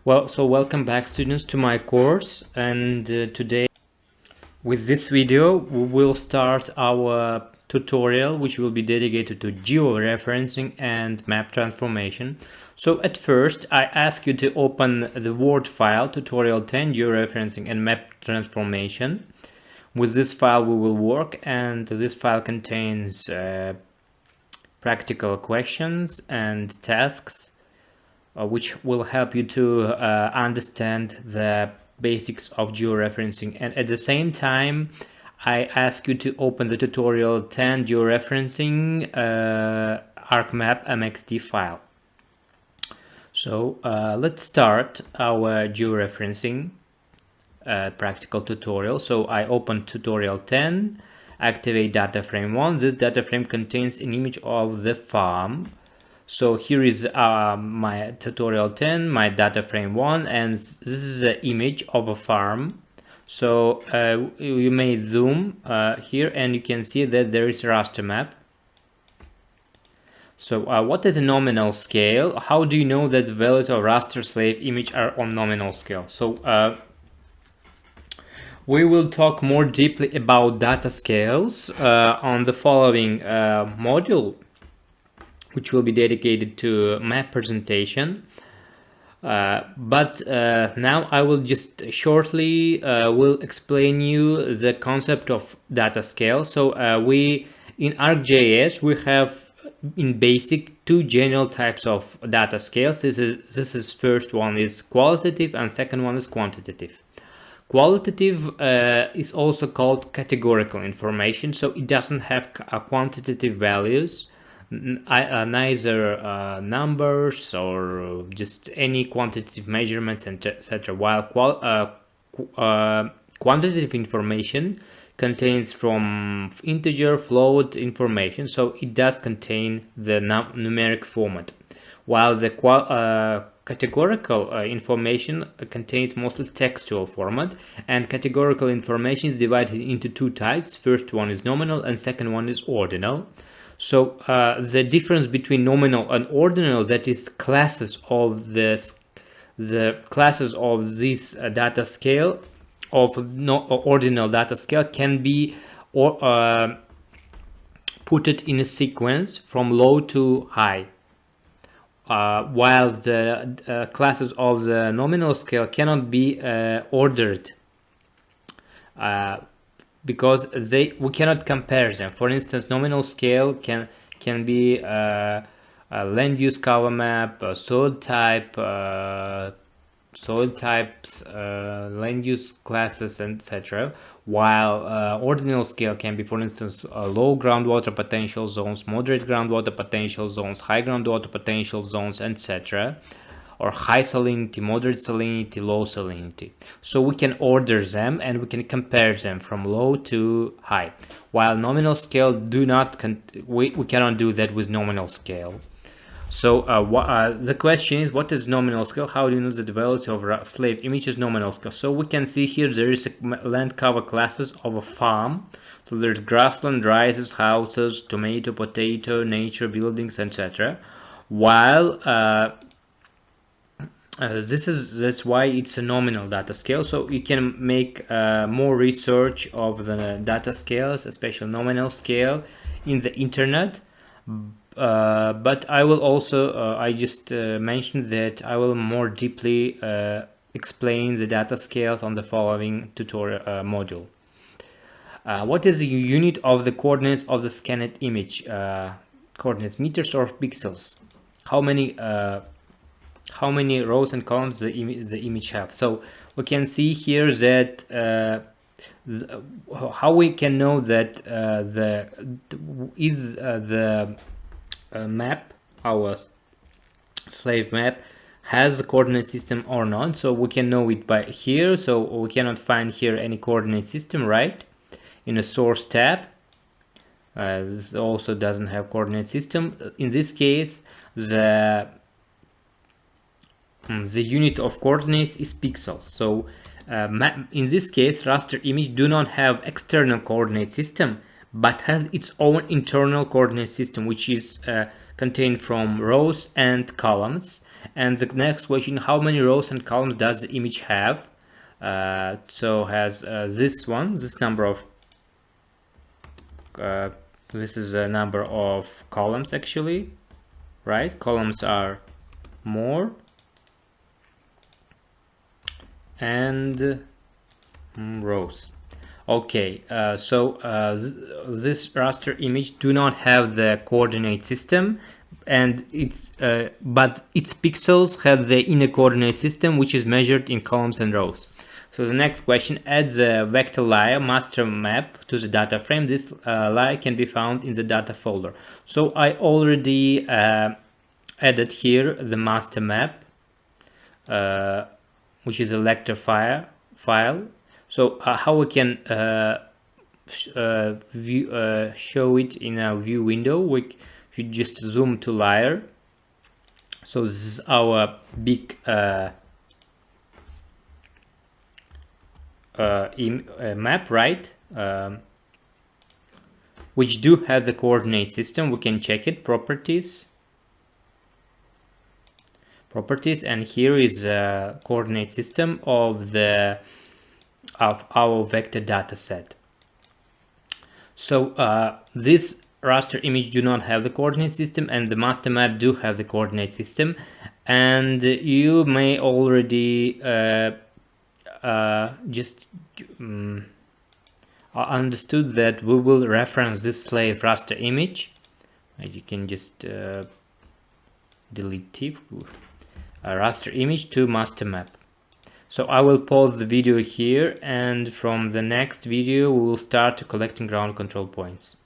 Welcome back, students, to my course, and today with this video we will start our tutorial which will be dedicated to georeferencing and map transformation. So at first I ask you to open the Word file tutorial 10 georeferencing and map transformation. With this file we will work, and this file contains practical questions and tasks which will help you to understand the basics of georeferencing. And at the same time, I ask you to open the tutorial 10 georeferencing ArcMap MXD file. So let's start our georeferencing practical tutorial. So I open tutorial 10, activate data frame 1. This data frame contains an image of the farm. So here is my tutorial 10, my data frame 1, and this is an image of a farm. So you may zoom here and you can see that there is a raster map. So what is a nominal scale? How do you know that the values of raster slave image are on nominal scale? So we will talk more deeply about data scales on the following module, which will be dedicated to map presentation. But now I will just shortly will explain you the concept of data scale. So we in ArcGIS we have in basic two general types of data scales. This is first one is qualitative and second one is quantitative. Qualitative is also called categorical information, so it doesn't have quantitative values, neither numbers or just any quantitative measurements, etc. While quantitative information contains from integer, float information, so it does contain the numeric format, while the categorical information contains mostly textual format. And categorical information is divided into two types. First one is nominal and second one is ordinal. So the difference between nominal and ordinal, that is classes of the classes of this data scale, of ordinal data scale, can be put it in a sequence from low to high, while the classes of the nominal scale cannot be ordered because we cannot compare them. For instance, nominal scale can be a land use cover map, soil type, soil types, land use classes, etc. While ordinal scale can be, for instance, low groundwater potential zones, moderate groundwater potential zones, high groundwater potential zones, etc. Or high salinity, moderate salinity, low salinity. So we can order them and we can compare them from low to high. While nominal scale we cannot do that with nominal scale. So the question is, what is nominal scale? How do you know that the values of slave image is nominal scale? So we can see here there is a land cover classes of a farm. So there's grassland, rices, houses, tomato, potato, nature, buildings, etc. While that's why it's a nominal data scale. So you can make more research of the data scales, especially nominal scale, in the internet. But I will also I just mentioned that I will more deeply explain the data scales on the following tutorial module. What is the unit of the coordinates of the scanned image? Coordinates, meters or pixels? How many rows and columns the image have? So we can see here that how we can know that the map, our slave map, has a coordinate system or not. So we can know it by here. So we cannot find here any coordinate system, right? In a source tab, this also doesn't have coordinate system. In this case, the unit of coordinates is pixels. So in this case, raster image do not have external coordinate system, but has its own internal coordinate system, which is contained from rows and columns. And the next question, how many rows and columns does the image have? So has this number of this is a number of columns actually, right? Columns are more, and rows. Okay, so this raster image do not have the coordinate system, and it's but its pixels have the inner coordinate system, which is measured in columns and rows. So the next question, add the vector layer master map to the data frame. This layer can be found in the data folder. So I already added here the master map, which is a vector file. So how we can show it in a view window? We just zoom to layer. So this is our big map, right? Which do have the coordinate system. We can check it, properties, and here is a coordinate system of our vector data set. So this raster image do not have the coordinate system, and the master map do have the coordinate system. And you may already understood that we will reference this slave raster image. You can just delete it, raster image to master map. So I will pause the video here, and from the next video we will start collecting ground control points.